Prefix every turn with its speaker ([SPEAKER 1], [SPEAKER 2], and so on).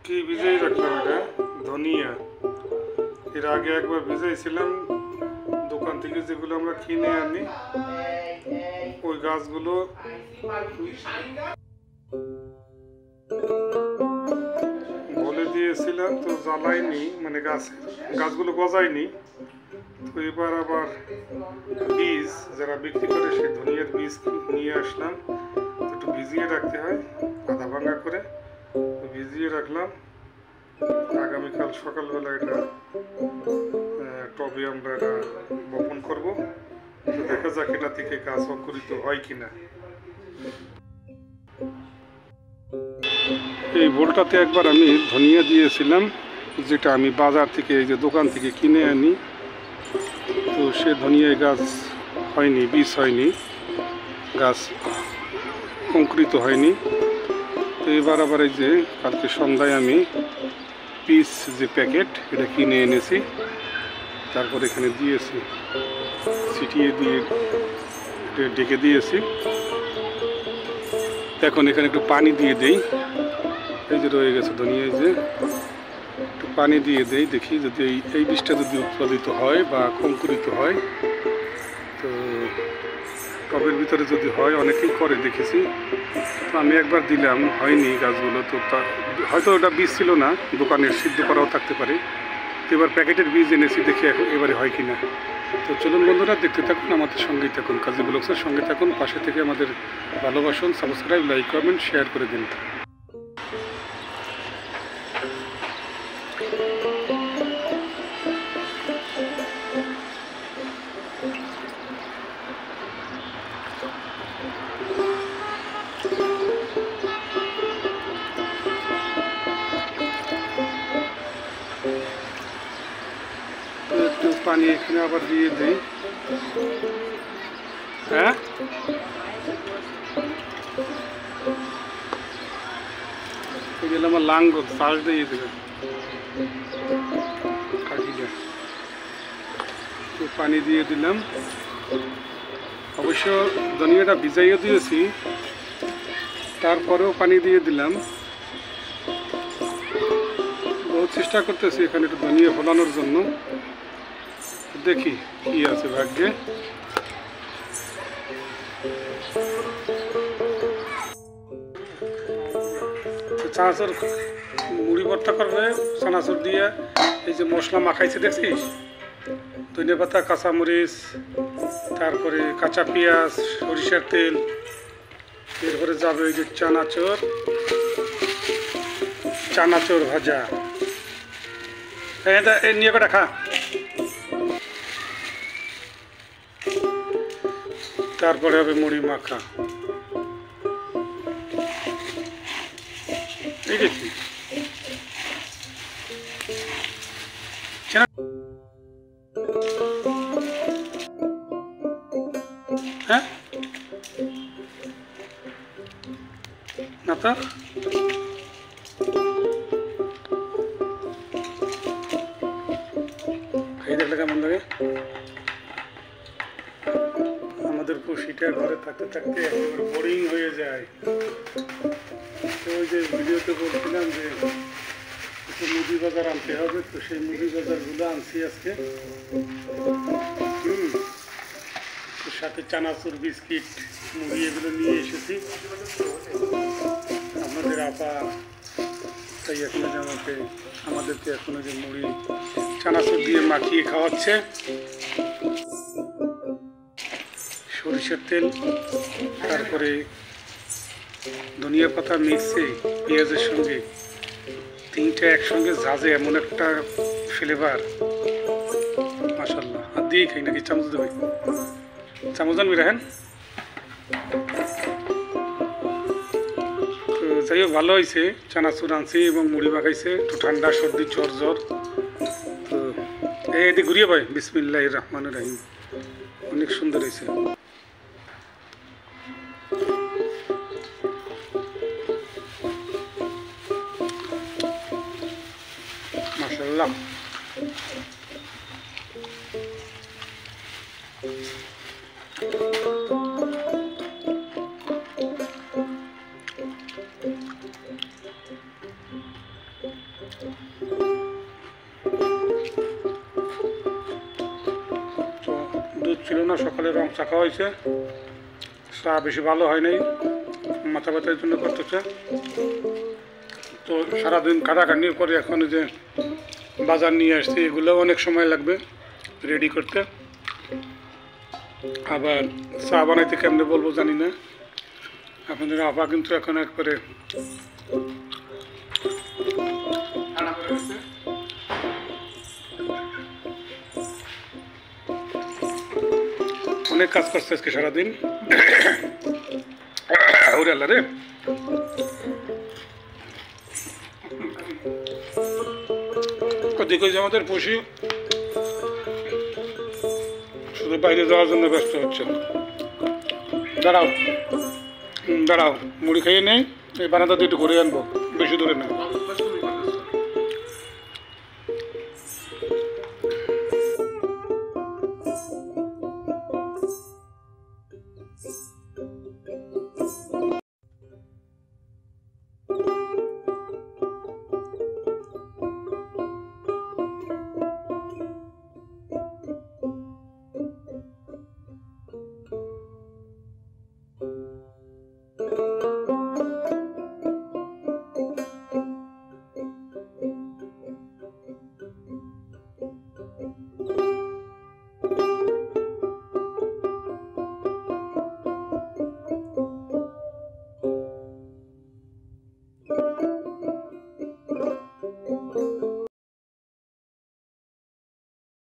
[SPEAKER 1] কি ভিজাই রাখলাম এটা ধনিয়া। এর আগে একবার ভিজাইছিলাম দোকান থেকে, যেগুলো আমরা কিনে আনি ওই গাছগুলো বলে দিয়েছিলাম, তো জ্বালাইনি, মানে গাছগুলো গজায়নি। তো এবার আবার বীজ যারা বিক্রি করে সেই ধনিয়ার বীজ নিয়ে আসলাম। একটু ভিজিয়ে রাখতে হয় আধা ভাঙা করে, ভিজিয়ে রাখলাম। আগামীকাল সকালবেলা এটা টবে আমরা এটা বপন করব। তো দেখা যাক এটা থেকে গাছ অঙ্কুরিত হয় কিনা। এই বোলটাতে একবার আমি ধনিয়া দিয়েছিলাম, যেটা আমি বাজার থেকে, এই যে দোকান থেকে কিনে আনি। তো সে ধনিয়ায় গাছ হয়নি, বীজ হয়নি, গাছ অঙ্কুরিত হয়নি। তো এবার আবার এই যে কালকে সন্ধ্যায় আমি পিস যে প্যাকেট এটা কিনে এনেছি, তারপর এখানে দিয়েছি, ছিটিয়ে দিয়ে ডেকে দিয়েছি। এখন এখানে একটু পানি দিয়ে দেই। এই যে রয়ে গেছে ধনিয়া, যে একটু পানি দিয়ে দেই, দেখি যদি এই বীজটা যদি উৎপাদিত হয় বা অঙ্কুরিত হয়। তো টবের ভিতরে যদি হয়, অনেকেই করে দেখেছি। তো আমি একবার দিলাম, হয়নি গাছগুলো। তো হয়তো ওটা বীজ ছিল না, দোকানের সিদ্ধ করাও থাকতে পারে। তো এবার প্যাকেটের বীজ এনেছি, দেখি এবারে হয় কিনা। তো চলুন বন্ধুরা, দেখতে থাকুন, আমাদের সঙ্গেই থাকুন, কাজী ব্লগসের সঙ্গে থাকুন, পাশে থেকে আমাদের ভালোবাসুন, সাবস্ক্রাইব, লাইক, কমেন্ট, শেয়ার করে দিন। একটু পানি এখানে আবার দিয়ে দিই। হ্যাঁ, গেলে আমার লাঙ্গল চাষ দিয়ে দেবে কাকিটা। তো পানি দিয়ে দিলাম। অবশ্য ধনিয়াটা ভিজাইয়ে দিয়েছি, তারপরেও পানি দিয়ে দিলাম। বহুত চেষ্টা করতেছি এখানে একটু ধনিয়া ফলানোর জন্য। দেখি কি আছে ভাগ্যে। চানাচুর মুড়ি ভর্তা করবে, চানাচুর দিয়ে এই যে মশলা মাখাইছে দেখছিস, ধনিয়া পাতা, কাঁচামরিচ, তারপরে কাঁচা পেঁয়াজ, সরিষার তেল, এরপরে যাবে এই যে চানাচুর ভাজা। এটা নিয়ে কটা খা। তারপরে হবে মুড়ি মাখা। এই দেখি হ্যাঁ না তো খাই দেখলে কেমন লাগে। আমাদের পুষিটা ঘরে থাকতে থাকতে একেবারে বোরিং হয়ে যায়। তো ওই যে ভিডিওতে বলছিলাম যে একটু মুদি বাজার আনতে হবে, তো সেই মুদি বাজারগুলো আনছি আজকে। সাথে চানাচুর, বিস্কিট, মুড়ি এগুলো নিয়ে এসেছি। আপনাদের আপা তাই এখনো যে আমাদেরকে এখনো যে মুড়ি চানাচুর দিয়ে মাখিয়ে খাওয়াচ্ছে। সরিষার তেল, তারপরে ধনিয়া পাতা মিক্সে পেঁয়াজের সঙ্গে, তিনটা একসঙ্গে ঝাঁজে এমন একটা ফ্লেভার, মাশাআল্লাহ। আর দিয়েই খাই নাকি চামচ দেবে? চামচ আনবি রাখেন। তো যাই হোক, ভালো হয়েছে। চানাচুর আনছি এবং মুড়ি মাখাইছে, একটু ঠান্ডা, সর্দি, জ্বর। তো এদিকে ঘুরিয়ে পাই। বিসমিল্লাহির রহমানির রহিম। অনেক সুন্দর হয়েছে, মাশাআল্লাহ। না, সকালে রং চা খাওয়া হয়েছে, চা বেশি ভালো হয় নাই, মাথা ব্যথার জন্য করতেছে। তো সারাদিন কাটাকাটির পরে এখন যে বাজার নিয়ে আসছি, এগুলো অনেক সময় লাগবে রেডি করতে। আবার চা বানাইতে কেমনে বলবো জানি না। আপনাদের আপা কিন্তু এখন একবারে অনেক কাজ করছে আজকে সারাদিন। ওরে আল্লাহ রে, ওদিকে আমাদের পশু শুধু বাইরে যাওয়ার জন্য ব্যস্ত হচ্ছে। দাঁড়াও দাঁড়াও, মুড়ি খেয়ে নেই, এই বারান্দা দিয়ে একটু ঘুরে আনবো, বেশি দূরে না।